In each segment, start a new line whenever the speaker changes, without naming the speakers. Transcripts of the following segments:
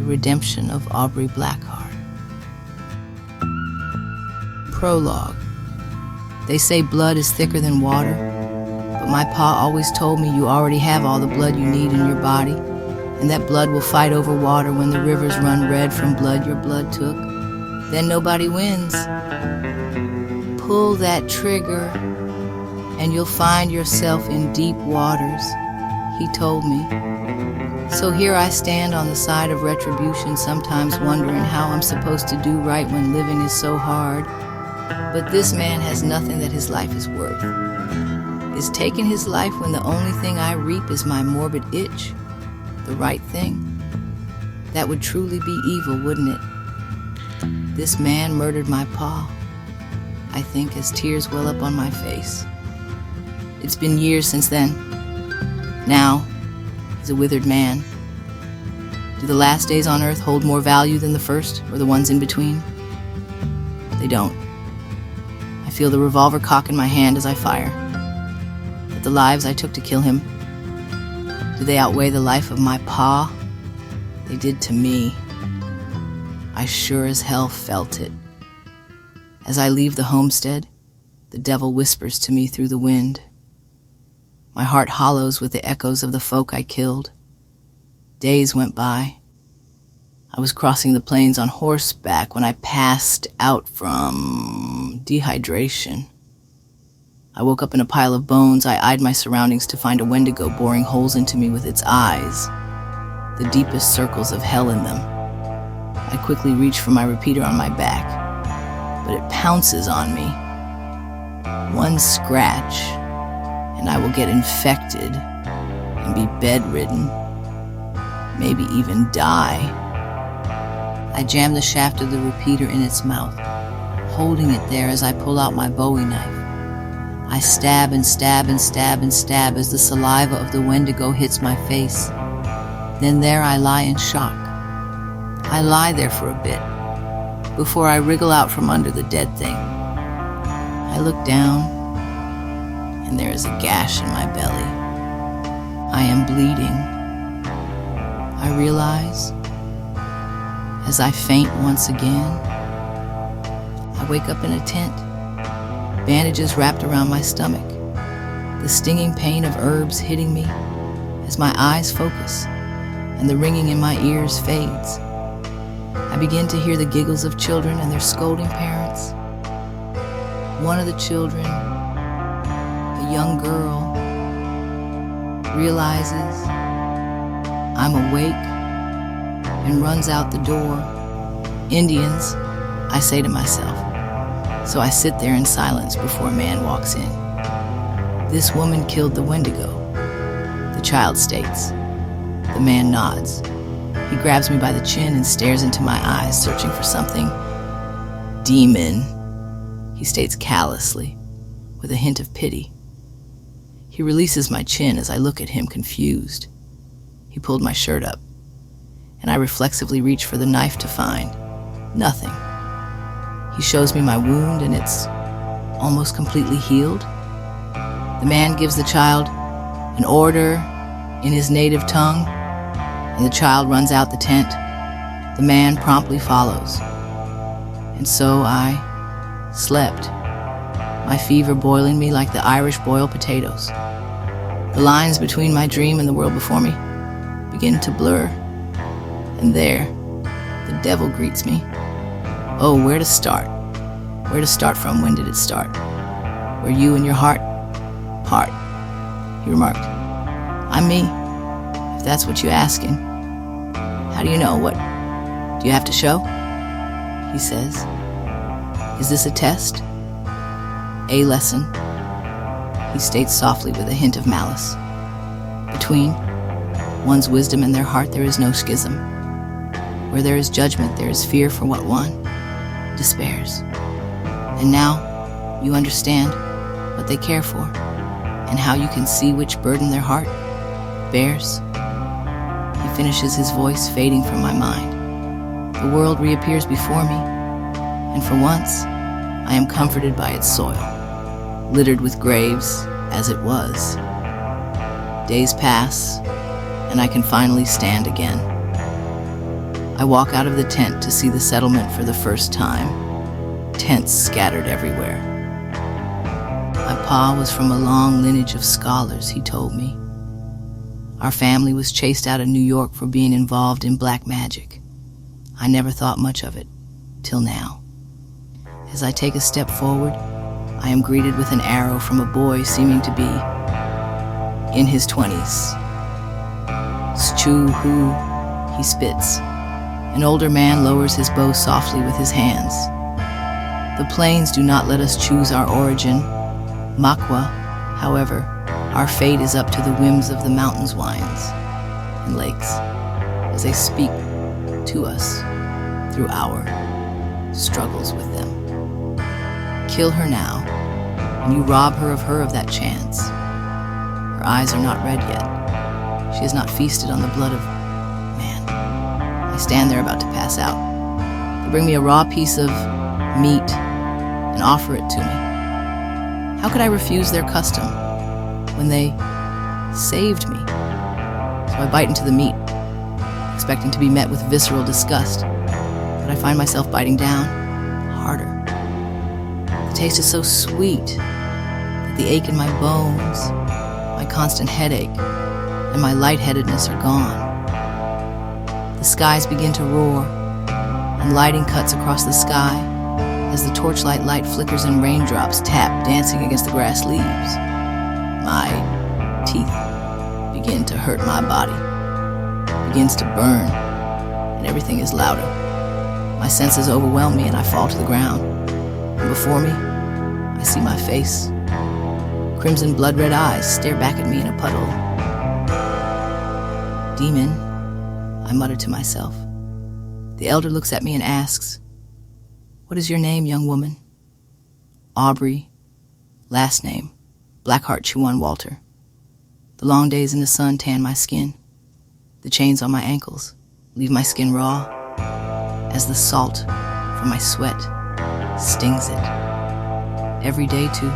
Redemption of Aubrey Blackheart. Prologue. They say blood is thicker than water, but my pa always told me you already have all the blood you need in your body, and that blood will fight over water when the rivers run red from blood your blood took. Then nobody wins. Pull that trigger, and you'll find yourself in deep waters, he told me. So here I stand on the side of retribution, sometimes wondering how I'm supposed to do right when living is so hard. But this man has nothing that his life is worth. Is taking his life when the only thing I reap is my morbid itch? The right thing? That would truly be evil, wouldn't it? This man murdered my pa, I think, as tears well up on my face. It's been years since then. Now, he's a withered man. Do the last days on earth hold more value than the first, or the ones in between? They don't. I feel the revolver cock in my hand as I fire. But the lives I took to kill him, do they outweigh the life of my pa? They did to me. I sure as hell felt it. As I leave the homestead, the devil whispers to me through the wind. My heart hollows with the echoes of the folk I killed. Days went by. I was crossing the plains on horseback when I passed out from dehydration. I woke up in a pile of bones. I eyed my surroundings to find a Wendigo boring holes into me with its eyes, the deepest circles of hell in them. I quickly reach for my repeater on my back, but it pounces on me. One scratch, and I will get infected and be bedridden, maybe even die. I jam the shaft of the repeater in its mouth, holding it there as I pull out my Bowie knife. I stab and stab and stab and stab as the saliva of the Wendigo hits my face. Then there I lie in shock. I lie there for a bit, before I wriggle out from under the dead thing. I look down, and there is a gash in my belly. I am bleeding. I realize, as I faint once again. I wake up in a tent, bandages wrapped around my stomach, the stinging pain of herbs hitting me as my eyes focus and the ringing in my ears fades. I begin to hear the giggles of children and their scolding parents. One of the children, a young girl, realizes I'm awake and runs out the door. Indians, I say to myself. So I sit there in silence before a man walks in. This woman killed the Wendigo, the child states. The man nods. He grabs me by the chin and stares into my eyes, searching for something. Demon, he states callously, with a hint of pity. He releases my chin as I look at him confused. He pulled my shirt up, and I reflexively reach for the knife to find nothing. He shows me my wound, and it's almost completely healed. The man gives the child an order in his native tongue, and the child runs out the tent. The man promptly follows. And so I slept, my fever boiling me like the Irish boil potatoes. The lines between my dream and the world before me begin to blur. And there, the devil greets me. Oh, where to start? Where to start from? When did it start? Where you and your heart part, he remarked. I'm me, if that's what you're asking. How do you know? What do you have to show? He says. Is this a test? A lesson, he states softly with a hint of malice. Between one's wisdom and their heart there is no schism. Where there is judgment, there is fear for what one despairs. And now you understand what they care for, and how you can see which burden their heart bears. He finishes, his voice fading from my mind. The world reappears before me, and for once, I am comforted by its soil, littered with graves as it was. Days pass, and I can finally stand again. I walk out of the tent to see the settlement for the first time. Tents scattered everywhere. My pa was from a long lineage of scholars, he told me. Our family was chased out of New York for being involved in black magic. I never thought much of it, till now. As I take a step forward, I am greeted with an arrow from a boy seeming to be in his 20s. Stu-hoo, he spits. An older man lowers his bow softly with his hands. The plains do not let us choose our origin. Makwa, however, our fate is up to the whims of the mountains' winds and lakes as they speak to us through our struggles with them. Kill her now, and you rob her of that chance. Her eyes are not red yet. She has not feasted on the blood of man. I stand there about to pass out. They bring me a raw piece of meat and offer it to me. How could I refuse their custom when they saved me? So I bite into the meat, expecting to be met with visceral disgust, but I find myself biting down harder. The taste is so sweet that the ache in my bones, my constant headache, and my lightheadedness are gone. The skies begin to roar, and lighting cuts across the sky as the torchlight light flickers and raindrops tap, dancing against the grass leaves. My teeth begin to hurt my body, begins to burn, and everything is louder. My senses overwhelm me and I fall to the ground. And before me, I see my face. Crimson blood-red eyes stare back at me in a puddle. Demon, I mutter to myself. The elder looks at me and asks, "What is your name, young woman?" Aubrey, last name, Blackheart Chuan Walter. The long days in the sun tan my skin. The chains on my ankles leave my skin raw as the salt from my sweat stings it. Every day to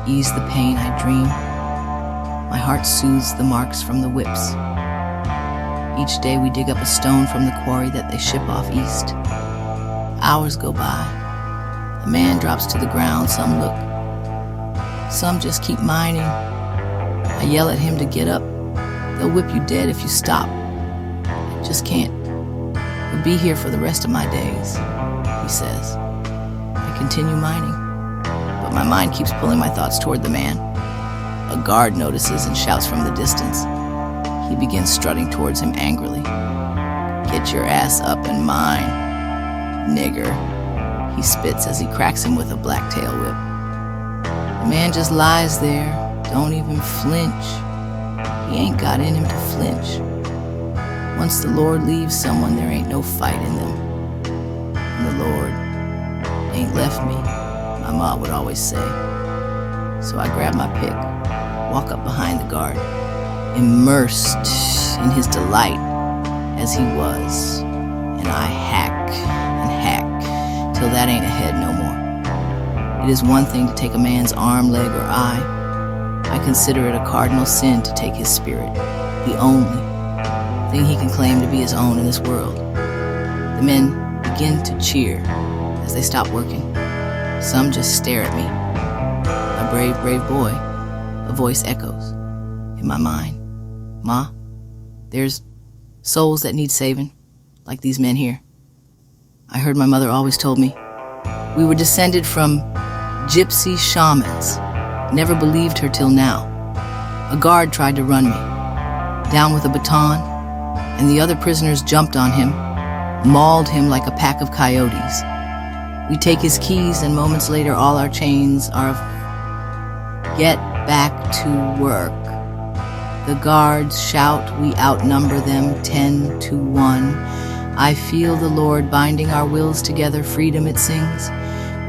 ease the pain I dream, my heart soothes the marks from the whips. Each day we dig up a stone from the quarry that they ship off east. Hours go by. A man drops to the ground, some look. Some just keep mining. I yell at him to get up. They'll whip you dead if you stop. I just can't. You'll be here for the rest of my days, he says. I continue mining, but my mind keeps pulling my thoughts toward the man. A guard notices and shouts from the distance. He begins strutting towards him angrily. "Get your ass up and mine, nigger," he spits as he cracks him with a black tail whip. The man just lies there, don't even flinch. He ain't got in him to flinch. Once the Lord leaves someone, there ain't no fight in them. And the Lord ain't left me, my ma would always say. So I grab my pick, walk up behind the guard, immersed in his delight as he was, and I hack and hack till that ain't ahead no more. It is one thing to take a man's arm, leg, or eye. I consider it a cardinal sin to take his spirit, the only thing he can claim to be his own in this world. The men begin to cheer as they stop working. Some just stare at me. A brave, brave boy, a voice echoes in my mind. "Ma, there's souls that need saving, like these men here." I heard my mother always told me, we were descended from gypsy shamans. Never believed her till now. A guard tried to run me, down with a baton, and the other prisoners jumped on him, mauled him like a pack of coyotes. We take his keys, and moments later all our chains are of "Get back to work." The guards shout, we outnumber them 10-1. I feel the Lord binding our wills together, freedom it sings.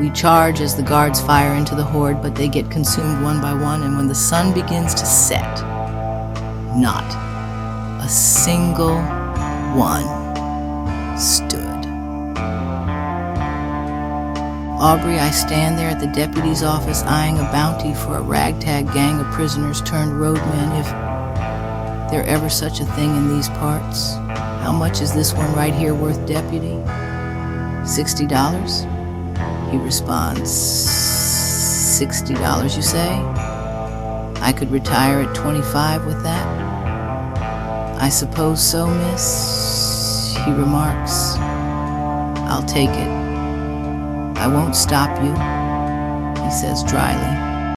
We charge as the guards fire into the horde, but they get consumed one by one, and when the sun begins to set, not a single one stood. Aubrey, I stand there at the deputy's office eyeing a bounty for a ragtag gang of prisoners turned roadmen, if there ever such a thing in these parts. How much is this one right here worth, deputy? $60? He responds, $60, you say? I could retire at 25 with that? I suppose so, miss, he remarks. I'll take it. I won't stop you, he says dryly.